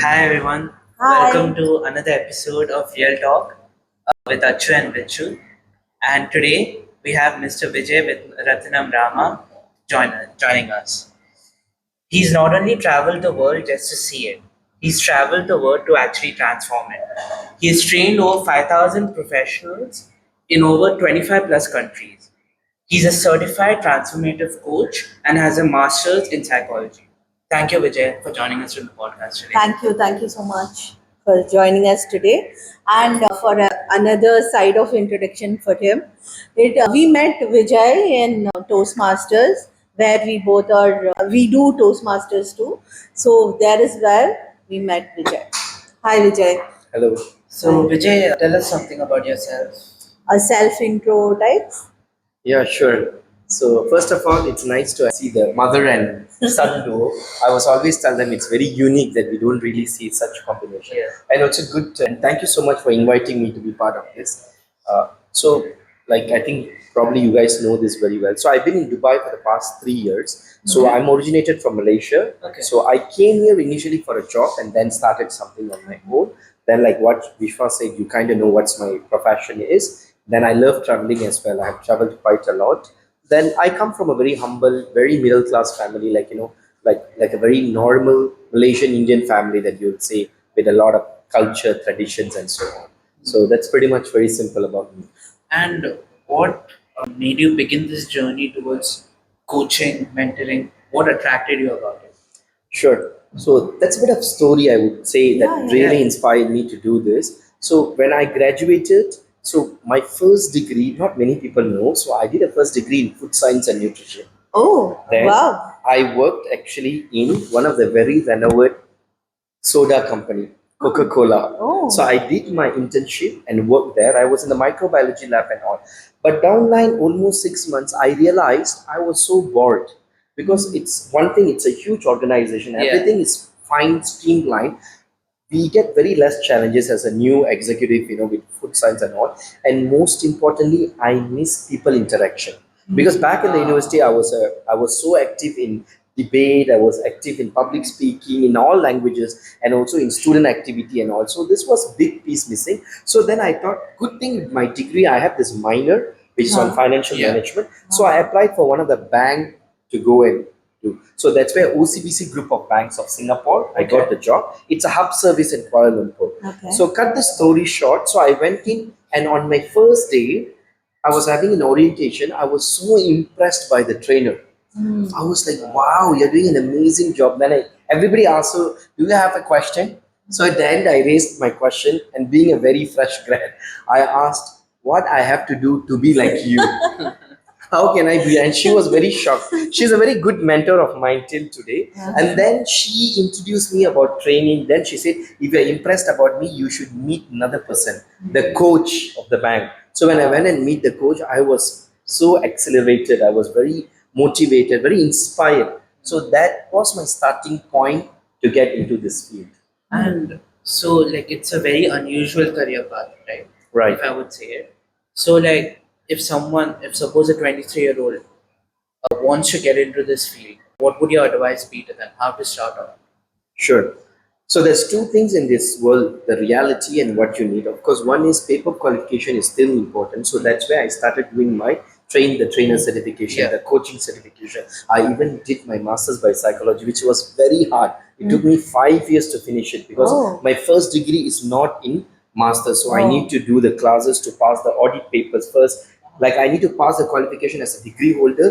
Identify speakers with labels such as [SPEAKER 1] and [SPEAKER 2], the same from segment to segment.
[SPEAKER 1] Hi everyone, welcome to another episode of Real Talk with Achu and Vichu. And today we have Mr. Vijaya Ratnam Ramah joining us. He's not only traveled the world just to see it, he's traveled the world to actually transform it. He has trained over 5,000 professionals in over 25 plus countries. He's a certified transformative coach and has a master's in psychology. Thank you, Vijay, for joining us on the podcast today.
[SPEAKER 2] Thank you so much for joining us today. And for another side of introduction for him, we met Vijay in Toastmasters, where we do Toastmasters too. So there is where we met Vijay. Hi Vijay.
[SPEAKER 1] Hello. So, Vijay, tell us something about yourself.
[SPEAKER 2] A self intro type.
[SPEAKER 3] Yeah, sure. So first of all, it's nice to see the mother and son duo. I was always tell them it's very unique that we don't really see such combination.
[SPEAKER 1] Yeah.
[SPEAKER 3] And also good. And thank you so much for inviting me to be part of this. So, like I think probably you guys know this very well. So I've been in Dubai for the past 3 years. So
[SPEAKER 1] Okay.
[SPEAKER 3] I'm originated from Malaysia.
[SPEAKER 1] Okay.
[SPEAKER 3] So I came here initially for a job and then started something on my own. Then, like what Vishwa said, you kind of know what's my profession is. Then I love traveling as well. I have traveled quite a lot. Then I come from a very humble, very middle class family, like a very normal Malaysian Indian family that you would say with a lot of culture, traditions, and so on. So that's pretty much very simple about me.
[SPEAKER 1] And what made you begin this journey towards coaching, mentoring? What attracted you about it?
[SPEAKER 3] Sure. So that's a bit of story I would say that
[SPEAKER 2] Yeah, yeah.
[SPEAKER 3] really inspired me to do this. So when I graduated, so my first degree, not many people know. So I did a first degree in food science and nutrition.
[SPEAKER 2] Oh,
[SPEAKER 3] Then
[SPEAKER 2] wow.
[SPEAKER 3] I worked actually in one of the very renowned soda company, Coca-Cola.
[SPEAKER 2] Oh.
[SPEAKER 3] So I did my internship and worked there. I was in the microbiology lab and all. But down line, almost 6 months, I realized I was so bored because it's one thing, it's a huge organization.
[SPEAKER 1] Yeah.
[SPEAKER 3] Everything is fine, streamlined. We get very less challenges as a new executive, with food science and all. And most importantly, I miss people interaction because back in the university, I was so active in debate. I was active in public speaking in all languages and also in student activity and all. So this was big piece missing. So then I thought, good thing with my degree, I have this minor which is on financial
[SPEAKER 1] Yeah.
[SPEAKER 3] management. So I applied for one of the bank to go and do. So that's where OCBC Group of Banks of Singapore, I got
[SPEAKER 1] Okay.
[SPEAKER 3] the job. It's a hub service in Kuala Lumpur.
[SPEAKER 2] Okay.
[SPEAKER 3] So cut the story short. So I went in and on my first day, I was having an orientation. I was so impressed by the trainer. I was like, wow, you're doing an amazing job. Then everybody asked, so do you have a question? So at the end, I raised my question, and being a very fresh grad, I asked what I have to do to be like you. How can I be? And she was very shocked. She's a very good mentor of mine till today. And then she introduced me about training. Then she said, if you're impressed about me, you should meet another person, the coach of the bank. So when I went and meet the coach, I was so accelerated. I was very motivated, very inspired. So that was my starting point to get into this field.
[SPEAKER 1] And so, like, it's a very unusual career path, right?
[SPEAKER 3] Right.
[SPEAKER 1] If I would say it. So, like, if suppose a 23-year-old wants to get into this field, what would your advice be to them? How to start off?
[SPEAKER 3] Sure. So there's two things in this world, the reality and what you need. Of course, one is paper qualification is still important. So that's where I started doing my the trainer certification,
[SPEAKER 1] Yeah.
[SPEAKER 3] the coaching certification. I even did my master's by psychology, which was very hard. It took me 5 years to finish it because
[SPEAKER 2] Oh.
[SPEAKER 3] my first degree is not in master's. So I
[SPEAKER 2] Oh.
[SPEAKER 3] need to do the classes to pass the audit papers first. Like I need to pass the qualification as a degree holder,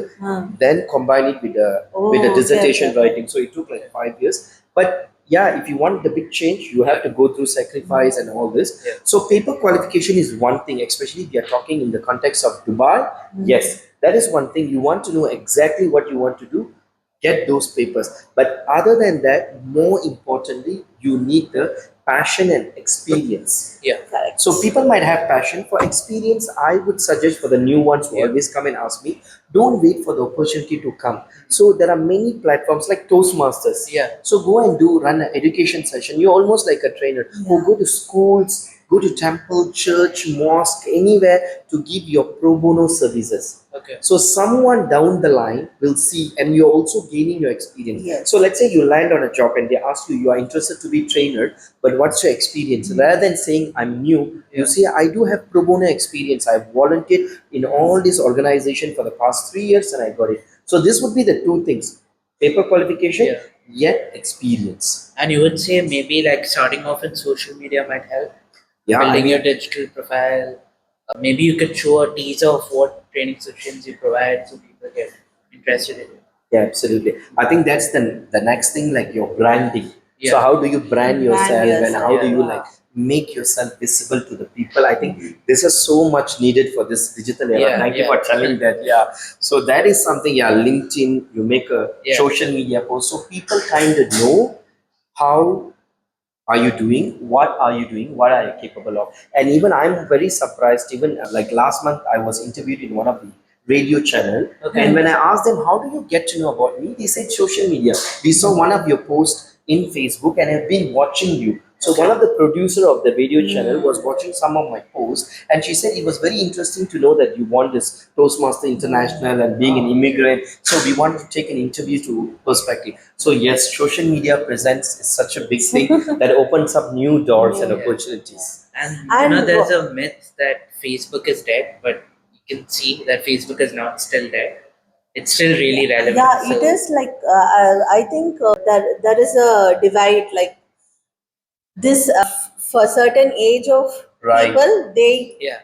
[SPEAKER 3] then combine it with the
[SPEAKER 2] Oh,
[SPEAKER 3] dissertation
[SPEAKER 2] okay, okay.
[SPEAKER 3] writing. So it took like 5 years. But yeah, if you want the big change, you have to go through sacrifice and all this.
[SPEAKER 1] Yeah.
[SPEAKER 3] So paper qualification is one thing, especially if you're talking in the context of Dubai. Yes, that is one thing. You want to know exactly what you want to do, get those papers. But other than that, more importantly, you need the passion and experience.
[SPEAKER 1] Yeah.
[SPEAKER 2] Correct.
[SPEAKER 3] So people might have passion for experience. I would suggest for the new ones who
[SPEAKER 1] Yeah.
[SPEAKER 3] always come and ask me, don't wait for the opportunity to come. So there are many platforms like Toastmasters.
[SPEAKER 1] Yeah.
[SPEAKER 3] So go and run an education session. You're almost like a trainer. Or
[SPEAKER 2] Yeah.
[SPEAKER 3] go to schools, go to temple, church, mosque, anywhere to give your pro bono services.
[SPEAKER 1] Okay.
[SPEAKER 3] So someone down the line will see, and you're also gaining your experience.
[SPEAKER 2] Yes.
[SPEAKER 3] So let's say you land on a job and they ask you, you are interested to be trainer, but what's your experience? Rather than saying I'm new,
[SPEAKER 1] Yeah.
[SPEAKER 3] you say I do have pro bono experience. I've volunteered in all this organization for the past 3 years and I got it. So this would be the two things: paper qualification,
[SPEAKER 1] Yeah.
[SPEAKER 3] yet experience.
[SPEAKER 1] And you would say maybe like starting off in social media might help.
[SPEAKER 3] Yeah,
[SPEAKER 1] Building
[SPEAKER 3] I mean,
[SPEAKER 1] your digital profile. Maybe you could show a teaser of what training sessions you provide so people get interested in it.
[SPEAKER 3] yeah, absolutely. I think that's the next thing, like your branding. So
[SPEAKER 1] Yeah.
[SPEAKER 3] how do you brand yourself, and how do you
[SPEAKER 1] Yeah.
[SPEAKER 3] like make yourself visible to the people? I think this is so much needed for this digital era.
[SPEAKER 1] Yeah,
[SPEAKER 3] Thank you
[SPEAKER 1] yeah.
[SPEAKER 3] for telling that. Yeah. So that is something. Yeah, LinkedIn. You make a
[SPEAKER 1] Yeah.
[SPEAKER 3] social media post, so people kind of know how are you doing, what are you doing, what are you capable of. And even I'm very surprised, even like last month I was interviewed in one of the radio channel.
[SPEAKER 1] Okay.
[SPEAKER 3] And when I asked them, how do you get to know about me, they said social media. We saw one of your posts in Facebook and have been watching you. So one of the producer of the radio channel was watching some of my posts, and she said it was very interesting to know that you want this Toastmaster International and being an immigrant. So we wanted to take an interview to perspective. So yes, social media presents is such a big thing that opens up new doors and
[SPEAKER 1] Yeah.
[SPEAKER 3] opportunities.
[SPEAKER 1] And there's a myth that Facebook is dead, but you can see that Facebook is not still dead. It's still really relevant.
[SPEAKER 2] Yeah, it is like I think that there is a divide. Like this, for certain age of
[SPEAKER 3] Right.
[SPEAKER 2] people, they
[SPEAKER 1] Yeah.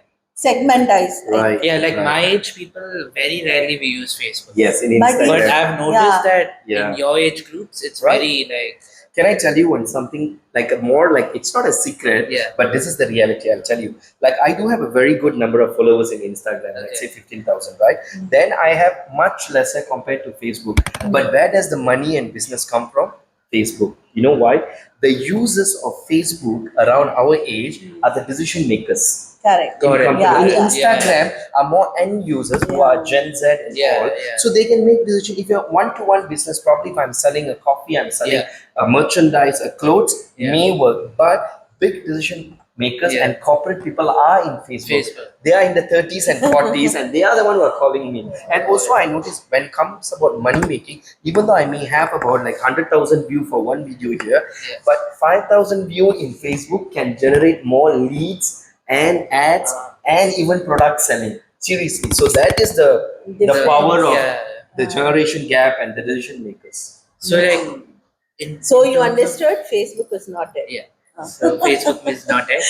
[SPEAKER 2] segmentize.
[SPEAKER 3] Right.
[SPEAKER 1] Yeah, like
[SPEAKER 3] right.
[SPEAKER 1] my age people, very rarely we use Facebook.
[SPEAKER 3] Yes, in
[SPEAKER 2] But
[SPEAKER 3] Instagram.
[SPEAKER 1] But I've noticed
[SPEAKER 2] Yeah.
[SPEAKER 1] that
[SPEAKER 3] Yeah.
[SPEAKER 1] in your age groups, it's
[SPEAKER 3] Right.
[SPEAKER 1] very like,
[SPEAKER 3] Can I tell you one something like a more like it's not a secret,
[SPEAKER 1] Yeah.
[SPEAKER 3] but this is the reality. I'll tell you. Like I do have a very good number of followers in Instagram, let's say
[SPEAKER 1] Okay.
[SPEAKER 3] 15,000, right? Then I have much lesser compared to Facebook. But where does the money and business come from? Facebook. You know why? The users of Facebook around our age are the decision makers.
[SPEAKER 2] Correct.
[SPEAKER 1] Got it.
[SPEAKER 3] In
[SPEAKER 2] Yeah,
[SPEAKER 3] in
[SPEAKER 2] yeah.
[SPEAKER 3] Instagram are more end users who are Gen Z and
[SPEAKER 1] Yeah,
[SPEAKER 3] all.
[SPEAKER 1] yeah.
[SPEAKER 3] So they can make decision. If you're one-to-one business, probably if I'm selling a coffee, I'm selling
[SPEAKER 1] Yeah.
[SPEAKER 3] a merchandise, a clothes,
[SPEAKER 1] Yeah.
[SPEAKER 3] may work. But big decision makers
[SPEAKER 1] Yeah.
[SPEAKER 3] and corporate people are in Facebook.
[SPEAKER 1] Facebook.
[SPEAKER 3] They are in the 30s and 40s, and they are the one who are calling me. And also, I noticed when it comes about money making, even though I may have about like 100,000 view for one video here,
[SPEAKER 1] Yeah.
[SPEAKER 3] but 5,000 view in Facebook can generate more leads and ads and even product selling. Seriously, so that is the
[SPEAKER 2] Difference.
[SPEAKER 3] power of
[SPEAKER 1] Yeah.
[SPEAKER 3] the generation gap and the decision makers.
[SPEAKER 1] So like,
[SPEAKER 2] So
[SPEAKER 1] in
[SPEAKER 2] you
[SPEAKER 1] terms of-
[SPEAKER 2] understood Facebook is not dead.
[SPEAKER 1] Yeah. So Facebook is not it.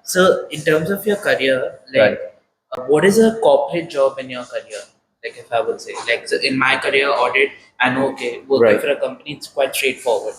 [SPEAKER 1] So in terms of your career, like,
[SPEAKER 3] Right.
[SPEAKER 1] what is a corporate job in your career? Like if I would say, like so in my career, audit, I know okay, working
[SPEAKER 3] Right.
[SPEAKER 1] for a company, it's quite straightforward.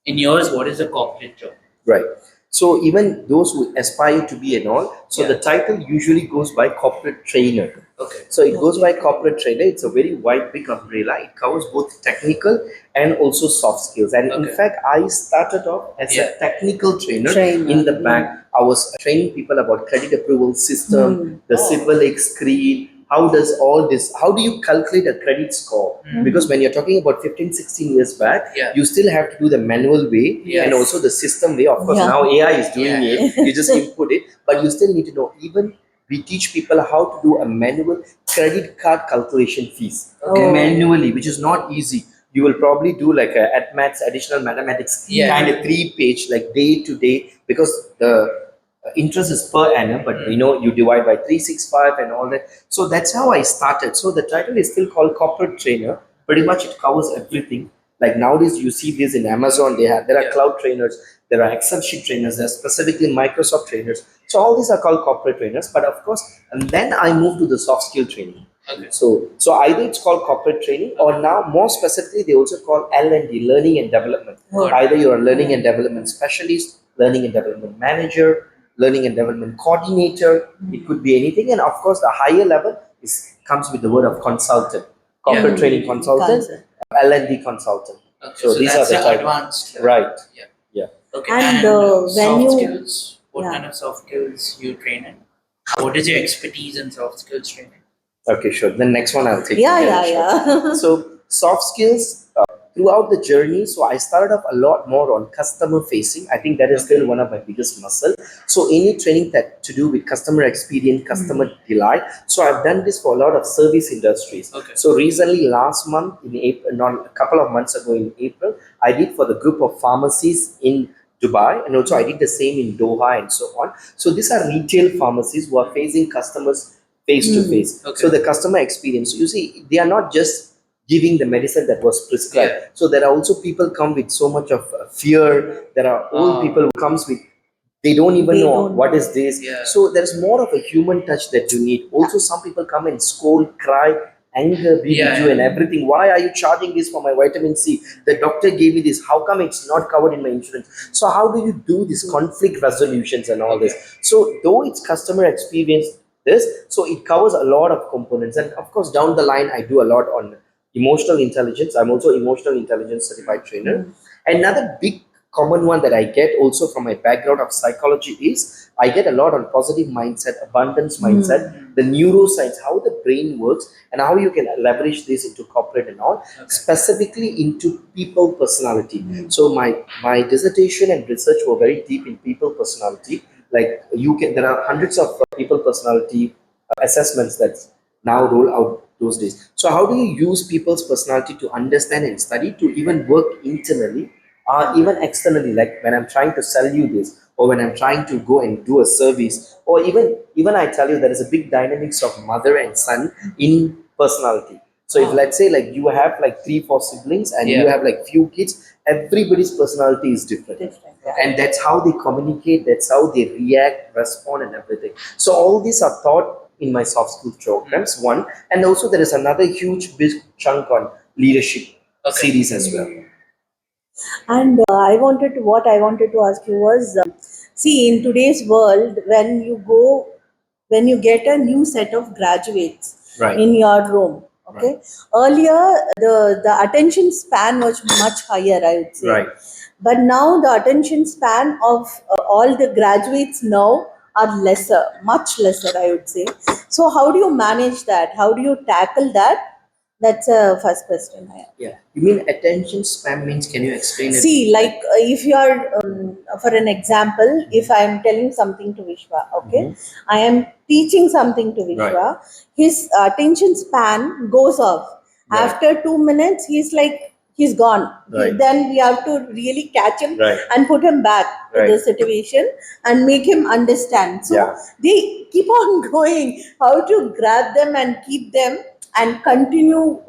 [SPEAKER 1] In yours, what is a corporate job?
[SPEAKER 3] Right. So even those who aspire to be and all, so
[SPEAKER 1] Yeah.
[SPEAKER 3] the title usually goes by corporate trainer.
[SPEAKER 1] Okay.
[SPEAKER 3] So it goes by corporate trainer. It's a very wide, big umbrella. It covers both technical and also soft skills. And in
[SPEAKER 1] Okay.
[SPEAKER 3] fact, I started off as
[SPEAKER 1] Yeah.
[SPEAKER 3] a technical trainer,
[SPEAKER 2] Trainer.
[SPEAKER 3] in the bank. I was training people about credit approval system, the
[SPEAKER 1] Oh.
[SPEAKER 3] Civic screen. How does all this? How do you calculate a credit score? Because when you're talking about 15, 16 years back,
[SPEAKER 1] Yeah.
[SPEAKER 3] you still have to do the manual way
[SPEAKER 1] Yes.
[SPEAKER 3] and also the system way. Of course,
[SPEAKER 2] Yeah.
[SPEAKER 3] now AI is doing
[SPEAKER 1] Yeah.
[SPEAKER 3] it. You just input it, but you still need to know. Even we teach people how to do a manual credit card calculation fees
[SPEAKER 2] Okay.
[SPEAKER 3] manually, which is not easy. You will probably do like a at maths, additional mathematics,
[SPEAKER 1] Yeah.
[SPEAKER 3] kind of 3 page, like day to day, because the interest is per annum, but you know you divide by 365 and all that. So that's how I started. So the title is still called corporate trainer. Pretty much it covers everything. Like nowadays you see this in Amazon. There are
[SPEAKER 1] Yeah.
[SPEAKER 3] cloud trainers, there are Excel sheet trainers, there are specifically Microsoft trainers. So all these are called corporate trainers. But of course, and then I moved to the soft skill training.
[SPEAKER 1] Okay.
[SPEAKER 3] So either it's called corporate training, or now more specifically they also call L&D, learning and development.
[SPEAKER 1] Good.
[SPEAKER 3] Either you're a learning and development specialist, learning and development manager, learning and development coordinator. It could be anything, and of course the higher level is comes with the word of consultant, corporate
[SPEAKER 1] Yeah.
[SPEAKER 3] training consultant,
[SPEAKER 2] Concept.
[SPEAKER 3] L&D consultant.
[SPEAKER 1] Okay.
[SPEAKER 3] So
[SPEAKER 1] So,
[SPEAKER 3] these
[SPEAKER 1] that's
[SPEAKER 3] are the
[SPEAKER 1] the
[SPEAKER 3] type.
[SPEAKER 1] advanced level.
[SPEAKER 3] Right.
[SPEAKER 1] Yeah.
[SPEAKER 3] Yeah.
[SPEAKER 1] Okay.
[SPEAKER 2] And, when
[SPEAKER 1] soft
[SPEAKER 2] you-
[SPEAKER 1] skills, what
[SPEAKER 2] Yeah.
[SPEAKER 1] kind of soft skills you train in? What is your expertise in soft skills training?
[SPEAKER 3] Okay, sure. The next one I'll take.
[SPEAKER 2] Yeah,
[SPEAKER 3] together,
[SPEAKER 2] yeah,
[SPEAKER 3] sure.
[SPEAKER 2] yeah.
[SPEAKER 3] So soft skills, throughout the journey, so I started off a lot more on customer facing. I think that is still one of my biggest muscle. So any training that to do with customer experience, customer delight. So I've done this for a lot of service industries.
[SPEAKER 1] Okay.
[SPEAKER 3] So recently, last month in April, not a couple of months ago in April, I did for the group of pharmacies in Dubai, and also I did the same in Doha and so on. So these are retail pharmacies who are facing customers face to face.
[SPEAKER 1] Okay.
[SPEAKER 3] So the customer experience, you see, they are not just giving the medicine that was prescribed.
[SPEAKER 1] Yeah.
[SPEAKER 3] So there are also people come with so much of fear. There are old people who comes with they don't even
[SPEAKER 2] They
[SPEAKER 3] know
[SPEAKER 2] don't
[SPEAKER 3] what
[SPEAKER 2] know.
[SPEAKER 3] is this.
[SPEAKER 1] Yeah.
[SPEAKER 3] So there's more of a human touch that you need. Also, some people come and scold, cry, anger, be with you and everything. Why are you charging this for my vitamin C? The doctor gave me this. How come it's not covered in my insurance? So how do you do this conflict resolutions and all this? So though it's customer experience, this so it covers a lot of components. And of course, down the line, I do a lot on emotional intelligence. I'm also emotional intelligence certified trainer. Another big common one that I get also from my background of psychology is I get a lot on positive mindset, abundance mindset, the neuroscience, how the brain works, and how you can leverage this into corporate and all, specifically into people personality. So my dissertation and research were very deep in people personality. Like you can, there are hundreds of people personality assessments that now roll out those days. So how do you use people's personality to understand and study to even work internally or even externally, like when I'm trying to sell you this or when I'm trying to go and do a service, or even I tell you there is a big dynamics of mother and son in personality. So if let's say like you have like 3 4 siblings and you have like few kids, everybody's personality is different.
[SPEAKER 2] Different, yeah.
[SPEAKER 3] And that's how they communicate, that's how they react, respond, and everything. So all these are taught in my soft skill programs, one. And also there is another huge big chunk on leadership series as well.
[SPEAKER 2] And what I wanted to ask you was, see, in today's world, when you get a new set of graduates
[SPEAKER 3] Right.
[SPEAKER 2] in your room, okay, earlier the attention span was much higher, I would say.
[SPEAKER 3] Right.
[SPEAKER 2] But now the attention span of all the graduates now are lesser, much lesser, I would say. So how do you manage that? How do you tackle that? That's a first question I have.
[SPEAKER 3] Yeah. You mean attention span means, can you explain it?
[SPEAKER 2] See, like if you are, for an example, if I am telling something to Vishwa, okay, I am teaching something to Vishwa, his attention span goes off.
[SPEAKER 3] Right.
[SPEAKER 2] After 2 minutes, he's gone.
[SPEAKER 3] Right.
[SPEAKER 2] Then we have to really catch him
[SPEAKER 3] Right.
[SPEAKER 2] and put him back to
[SPEAKER 3] Right.
[SPEAKER 2] the situation and make him understand. So
[SPEAKER 3] Yeah.
[SPEAKER 2] they keep on going, how to grab them and keep them and continue,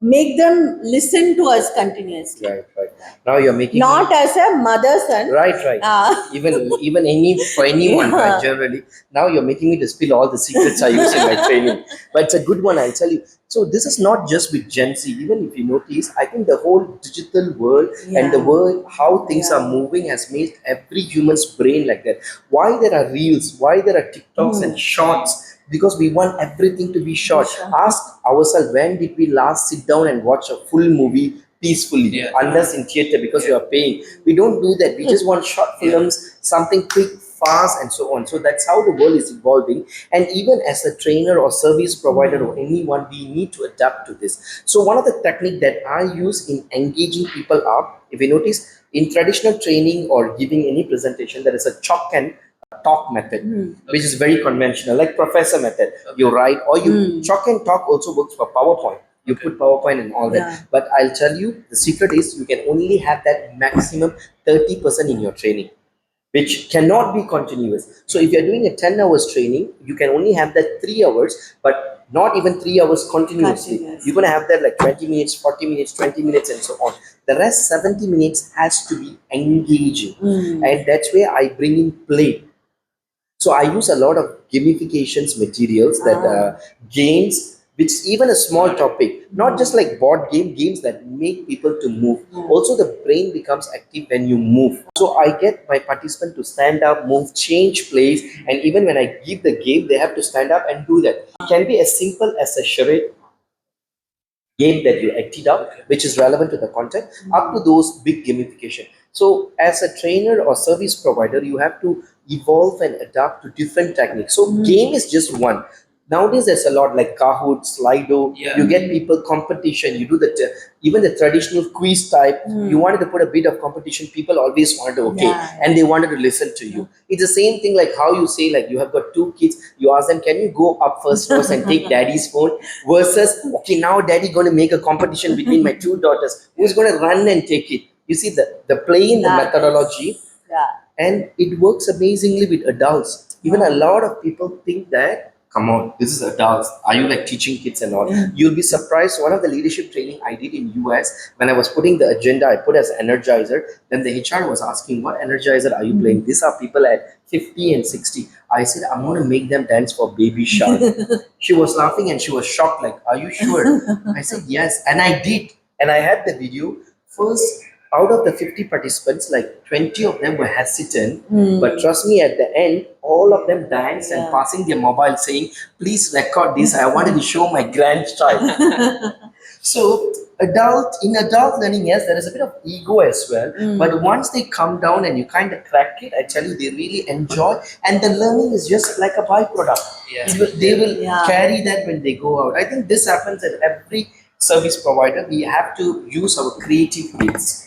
[SPEAKER 2] make them listen to us continuously.
[SPEAKER 3] Right, right. Now you're making
[SPEAKER 2] Not
[SPEAKER 3] me,
[SPEAKER 2] as a mother son.
[SPEAKER 3] right, right. Even any for anyone,
[SPEAKER 2] Yeah.
[SPEAKER 3] right, generally. Now you're making me to spill all the secrets I use in my training. But it's a good one, I'll tell you. So this is not just with Gen Z. Even if you notice, I think the whole digital world and the
[SPEAKER 2] Yeah.
[SPEAKER 3] world, how things are moving has made every human's brain like that. Why there are reels, why there are TikToks and shorts? Because we want everything to be short. Ask ourselves, when did we last sit down and watch a full movie peacefully, unless in theater because you are paying? We don't do that. We just want short films, something quick, fast, and so on. So that's how the world is evolving. And even as a trainer or service provider or anyone, we need to adapt to this. So one of the technique that I use in engaging people up, if you notice, in traditional training or giving any presentation, there is a chalk and talk method, which is very conventional, like professor method. You write, or you chalk and talk also works for PowerPoint. You put PowerPoint and all that.
[SPEAKER 2] Yeah.
[SPEAKER 3] But I'll tell you, the secret is you can only have that maximum 30% in your training, which cannot be continuous. So if you're doing a 10 hours training, you can only have that 3 hours, but not even 3 hours continuously. You're going to have that like 20 minutes, 40 minutes, 20 minutes, and so on. The rest 70 minutes has to be engaging. And that's where I bring in play. So I use a lot of gamifications materials that games, which even a small topic, not just like board games that make people to move. Also, the brain becomes active when you move. So I get my participant to stand up, move, change place, and even when I give the game, they have to stand up and do that. It can be as simple as a charade game that you acted out, which is relevant to the content, up to those big gamification. So as a trainer or service provider, you have to evolve and adapt to different techniques. So game is just one. Nowadays, there's a lot like Kahoot, Slido.
[SPEAKER 1] Yeah.
[SPEAKER 3] You get people competition. You do even the traditional quiz type. You wanted to put a bit of competition. People always wanted to and they wanted to listen to you. It's the same thing like how you say like you have got two kids. You ask them, can you go up first and take daddy's phone versus okay now daddy going to make a competition between my two daughters. Who's going to run and take it? You see the playing the methodology. And it works amazingly with adults. Even a lot of people think that, come on, this is adults. Are you like teaching kids and all? You'll be surprised. One of the leadership training I did in US, when I was putting the agenda, I put as energizer. Then the HR was asking, what energizer are you playing? These are people at 50 and 60. I said, I'm going to make them dance for Baby Shark. She was laughing and she was shocked, like, are you sure? I said, yes. And I did. And I had the video. First, out of the 50 participants, like 20 of them were hesitant. But trust me, at the end, all of them danced and passing their mobile saying, please record this. I wanted to show my grandchild. So, in adult learning, yes, there is a bit of ego as well. But once they come down and you kind of crack it, I tell you, they really enjoy. And the learning is just like a byproduct. They will carry that when they go out. I think this happens at every service provider. We have to use our creative bits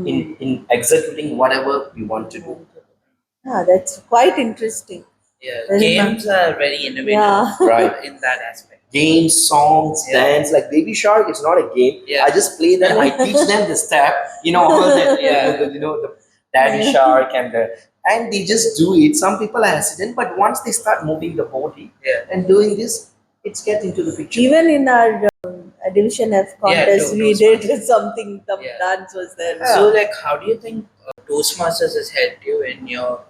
[SPEAKER 3] in executing whatever we want to do.
[SPEAKER 2] That's quite interesting.
[SPEAKER 1] Games are very innovative
[SPEAKER 3] Right.
[SPEAKER 1] in that aspect.
[SPEAKER 3] Games, songs, dance. Like Baby Shark is not a game. I just play them. I teach them the step. All that. The Daddy Shark and they just do it. Some people are hesitant, but once they start moving the body and doing this, it's get into the picture.
[SPEAKER 2] Even in our Division F contest, we did
[SPEAKER 1] Toastmasters.
[SPEAKER 2] something. The dance was there.
[SPEAKER 1] So, like, how do you think Toastmasters has helped you in your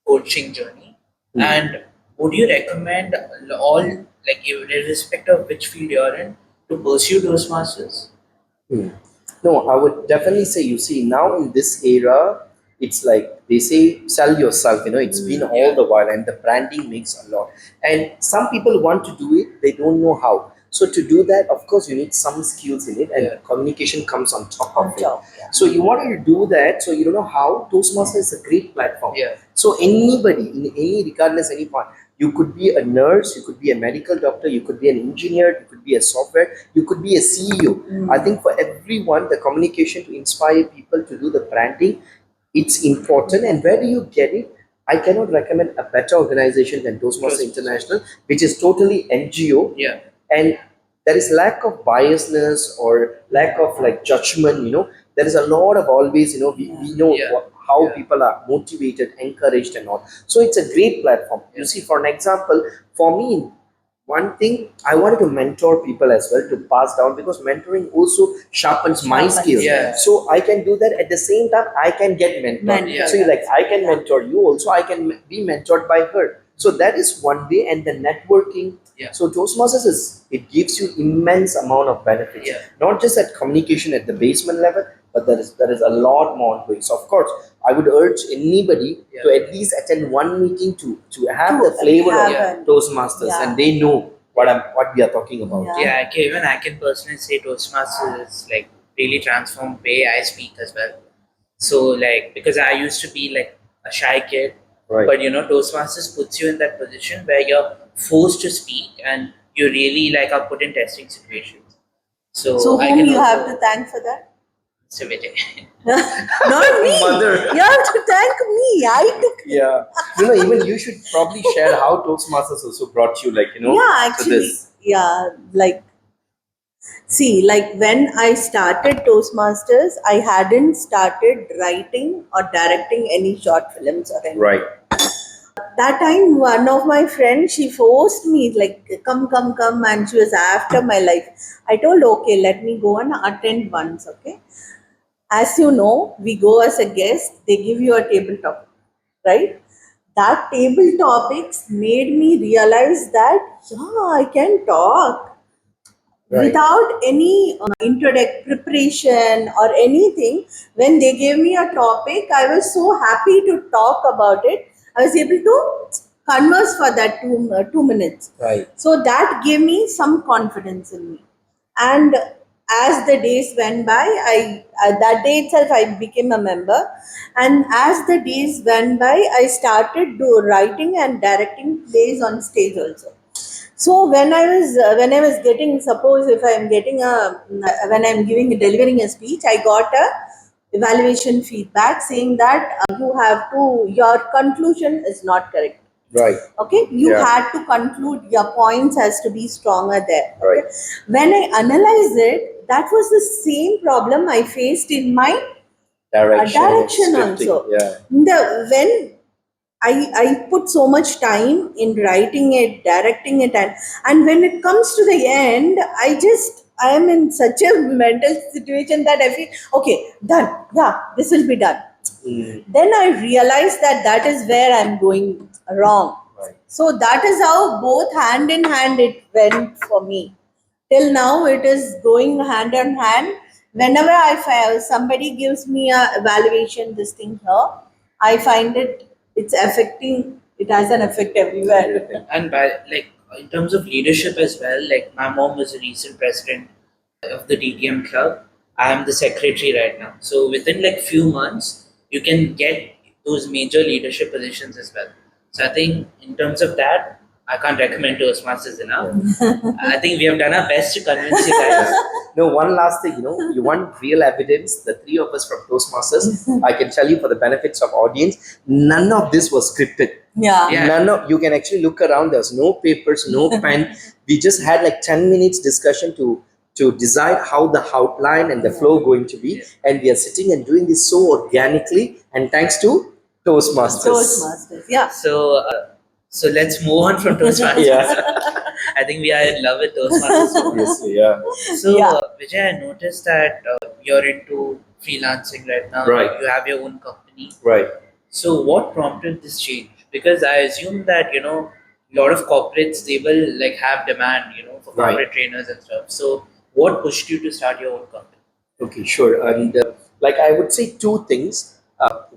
[SPEAKER 1] coaching journey? And would you recommend all, like, irrespective of which field you're in, to pursue Toastmasters?
[SPEAKER 3] No, I would definitely say, you see, now in this era, it's like they say, sell yourself, it's been all the while, and the branding makes a lot. And some people want to do it, they don't know how. So to do that, of course, you need some skills in it, and communication comes on top of it. So you wanted to do that, so you don't know how. Toastmaster is a great platform. So anybody, in any regardless any part, you could be a nurse, you could be a medical doctor, you could be an engineer, you could be a software, you could be a CEO. I think for everyone, the communication to inspire people to do the branding, it's important. And where do you get it? I cannot recommend a better organization than Toastmasters International, which is totally NGO. And there is lack of biasness or lack of like judgment. There is a lot of always, we know how people are motivated, encouraged, and all. So it's a great platform. You see, for an example, for me, one thing I wanted to mentor people as well, to pass down, because mentoring also sharpens my skills. So I can do that at the same time. I can get mentored. So I can mentor you also. I can be mentored by her. So that is one way, and the networking. So Toastmasters it gives you immense amount of benefits. Not just at communication at the basement level, but there is a lot more ongoing. So of course, I would urge anybody to at least attend one meeting to have the flavor of Toastmasters, and they know what we are talking about.
[SPEAKER 1] Even I can personally say Toastmasters is like really transformed the way I speak as well. So like, because I used to be like a shy kid, but Toastmasters puts you in that position where you're forced to speak and you really like are put in testing situations. So I
[SPEAKER 2] whom
[SPEAKER 1] can
[SPEAKER 2] you
[SPEAKER 1] also,
[SPEAKER 2] have to thank for that?
[SPEAKER 1] Mr. Vijay.
[SPEAKER 2] Not me.
[SPEAKER 3] Mother.
[SPEAKER 2] You have to thank me. I took
[SPEAKER 3] Even you should probably share how Toastmasters also brought you, to this.
[SPEAKER 2] See, like when I started Toastmasters, I hadn't started writing or directing any short films or anything.
[SPEAKER 3] Right.
[SPEAKER 2] That time, one of my friends, she forced me, like, come, and she was after my life. I told, okay, let me go and attend once, okay? As you know, we go as a guest, they give you a table topic, right? That table topics made me realize that, I can talk.
[SPEAKER 3] Right.
[SPEAKER 2] Without any preparation or anything. When they gave me a topic, I was so happy to talk about it. I was able to converse for that 2 minutes.
[SPEAKER 3] Right.
[SPEAKER 2] So that gave me some confidence in me. And as the days went by, that day itself I became a member. And as the days went by, I started writing and directing plays on stage also. So when I was getting, suppose if I'm getting a when I'm delivering a speech, I got a evaluation feedback saying that your conclusion is not correct.
[SPEAKER 3] Right.
[SPEAKER 2] Okay, you
[SPEAKER 3] Yeah.
[SPEAKER 2] had to conclude, your points has to be stronger there. Okay?
[SPEAKER 3] Right.
[SPEAKER 2] When I analyze it, that was the same problem I faced in my direction
[SPEAKER 3] scripting,
[SPEAKER 2] also.
[SPEAKER 3] yeah.
[SPEAKER 2] When I put so much time in writing it, directing it, and when it comes to the end, I am in such a mental situation that I feel, okay, done. Yeah, this will be done. Then I realized that that is where I'm going wrong.
[SPEAKER 3] Right.
[SPEAKER 2] So that is how both hand in hand it went for me. Till now, it is going hand in hand. Whenever I file, somebody gives me a evaluation, this thing here, I find it's affecting. It has an effect everywhere.
[SPEAKER 1] And by like in terms of leadership as well, like my mom was a recent president of the DTM club. I am the secretary right now. So within like few months, you can get those major leadership positions as well. So I think in terms of that, I can't recommend Toastmasters enough. I think we have done our best to convince you guys.
[SPEAKER 3] No, one last thing, you want real evidence. The three of us from Toastmasters, I can tell you for the benefits of audience, none of this was scripted.
[SPEAKER 2] Yeah.
[SPEAKER 3] None of you can actually look around. There's no papers, no pen. We just had like 10 minutes discussion to decide how the outline and the flow going to be, and we are sitting and doing this so organically. And thanks to Toastmasters.
[SPEAKER 2] Toastmasters, yeah.
[SPEAKER 1] So let's move on from Toastmasters. I think we are in love with Toastmasters.
[SPEAKER 3] Obviously, yeah.
[SPEAKER 1] So
[SPEAKER 2] Yeah.
[SPEAKER 1] Vijay, I noticed that you're into freelancing right now.
[SPEAKER 3] Right.
[SPEAKER 1] You have your own company.
[SPEAKER 3] Right.
[SPEAKER 1] So what prompted this change? Because I assume that a lot of corporates, they will like have demand for
[SPEAKER 3] Right.
[SPEAKER 1] corporate trainers and stuff. So what pushed you to start your own company?
[SPEAKER 3] Okay, sure. And like I would say two things.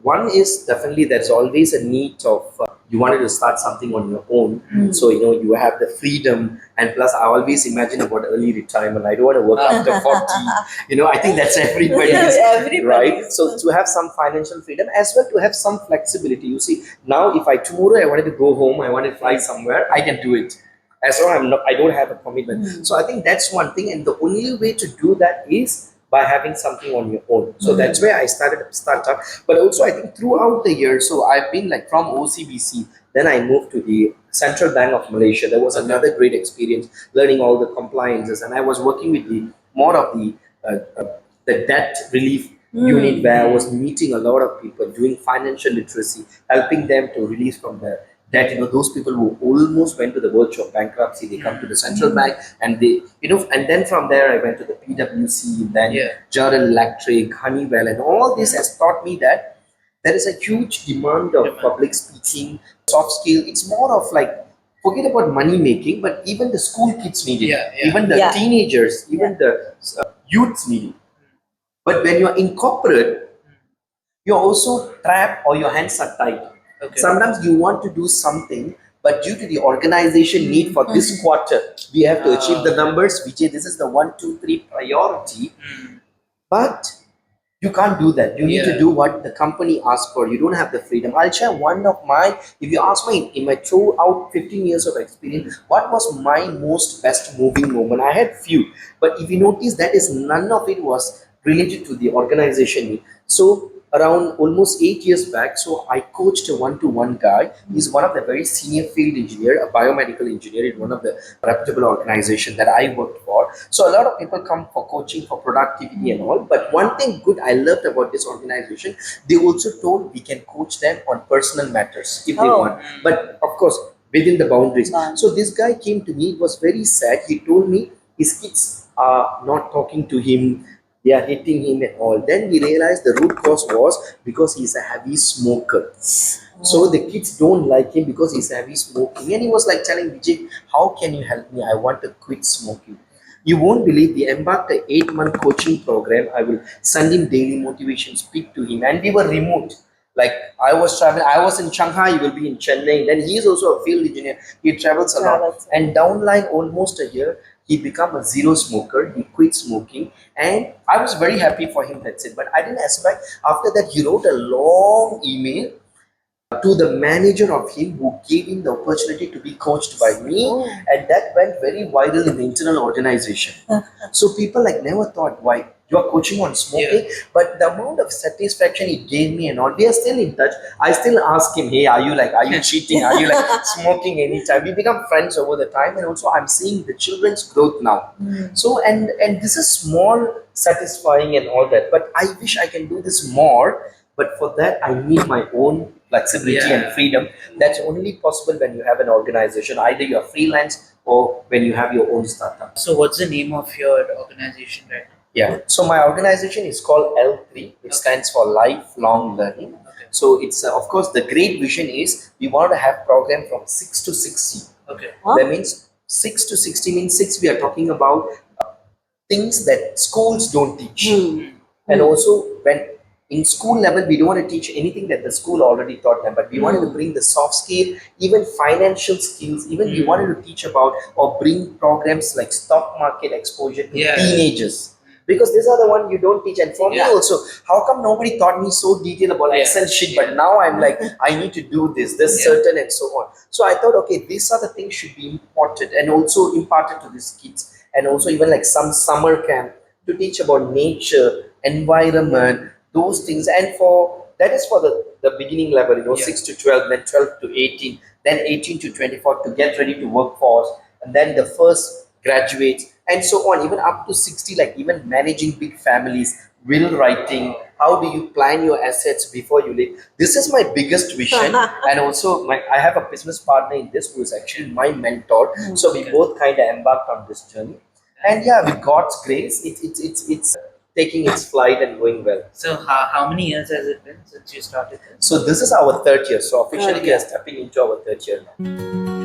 [SPEAKER 3] One is definitely there's always a need of you wanted to start something on your own. So you have the freedom, and plus I always imagine about early retirement. I don't want to work after 40. I think that's everybody's
[SPEAKER 2] Everybody's.
[SPEAKER 3] right. So to have some financial freedom as well, to have some flexibility. You see, now if I tomorrow I wanted to go home, I wanted to fly somewhere, I can do it. As long as I don't have a commitment. So I think that's one thing, and the only way to do that is by having something on your own. So that's where I started a startup. But also I think throughout the years, so I've been like from OCBC, then I moved to the Central Bank of Malaysia. That was another great experience, learning all the compliances, and I was working with the more of the debt relief unit, where I was meeting a lot of people, doing financial literacy, helping them to release from the debt. Those people who almost went to the verge of bankruptcy, they come to the central bank, and and then from there I went to the PwC, then General Electric, Honeywell, and all this has taught me that there is a huge demand of public speaking, soft skill. It's more of like, forget about money making, but even the school kids need it. Even the teenagers, even the youths need it. But when you're in corporate, you're also trapped or your hands are tied.
[SPEAKER 1] Okay.
[SPEAKER 3] Sometimes you want to do something, but due to the organization need for this quarter, we have to achieve the numbers. Vijay, this is the 1, 2, 3 priority. But you can't do that. You need to do what the company asks for. You don't have the freedom. I'll share one of my, if you ask me, in my throughout 15 years of experience, what was my most best moving moment? I had few, but if you notice, that is none of it was related to the organization. So around almost 8 years back, so I coached a one-to-one guy. He's one of the very senior field engineer, a biomedical engineer in one of the reputable organization that I worked for. So a lot of people come for coaching for productivity and all. But one thing good I loved about this organization, they also told we can coach them on personal matters if they want. But of course, within the boundaries. So this guy came to me, it was very sad. He told me his kids are not talking to him, they are hitting him and all. Then we realized the root cause was because he's a heavy smoker. So the kids don't like him because he's heavy smoking. And he was like telling Vijay, how can you help me? I want to quit smoking. You won't believe, we embarked an 8-month coaching program. I will send him daily motivation, speak to him, and we were remote. Like I was traveling, I was in Shanghai, he will be in Chennai. Then he is also a field engineer. He travels a lot. And down line almost a year, he became a zero smoker. He quit smoking, and I was very happy for him. That's it. But I didn't expect after that he wrote a long email to the manager of him who gave him the opportunity to be coached by me, and that went very viral in the internal organization. So people like never thought, why you are coaching on smoking, but the amount of satisfaction he gave me and all, we are still in touch. I still ask him, hey, are you cheating? Are you like smoking anytime? We become friends over the time, and also I'm seeing the children's growth now. So and this is small, satisfying and all that. But I wish I can do this more. But for that, I need my own flexibility and freedom. That's only possible when you have an organization. Either you're freelance or when you have your own startup.
[SPEAKER 1] So, what's the name of your organization right now?
[SPEAKER 3] Yeah. So my organization is called L3, which stands for Lifelong Learning.
[SPEAKER 1] Okay.
[SPEAKER 3] So it's of course the great vision is we want to have program from 6 to 60.
[SPEAKER 1] Okay.
[SPEAKER 3] That means 6 to 60 means 6 we are talking about things that schools don't teach. And also when in school level we don't want to teach anything that the school already taught them, but we wanted to bring the soft skill, even financial skills, even we wanted to teach about or bring programs like stock market exposure to teenagers. Because these are the one you don't teach. And for me also, how come nobody taught me so detailed about Excel sheet, but now I'm like, I need to do this certain and so on. So I thought, okay, these are the things should be imparted and also imparted to these kids. And also even like some summer camp to teach about nature, environment, those things. And for that is for the beginning level, 6 to 12, then 12 to 18, then 18 to 24 to get ready to workforce, and then the first graduates, and so on, even up to 60, like even managing big families, will writing, how do you plan your assets before you leave. This is my biggest vision. And also I have a business partner in this who is actually my mentor. So we both kind of embarked on this journey. And yeah, with God's grace, it's taking its flight and going well.
[SPEAKER 1] So, how many years has it been since you started this?
[SPEAKER 3] So this is our third year. So officially we are stepping into our third year now.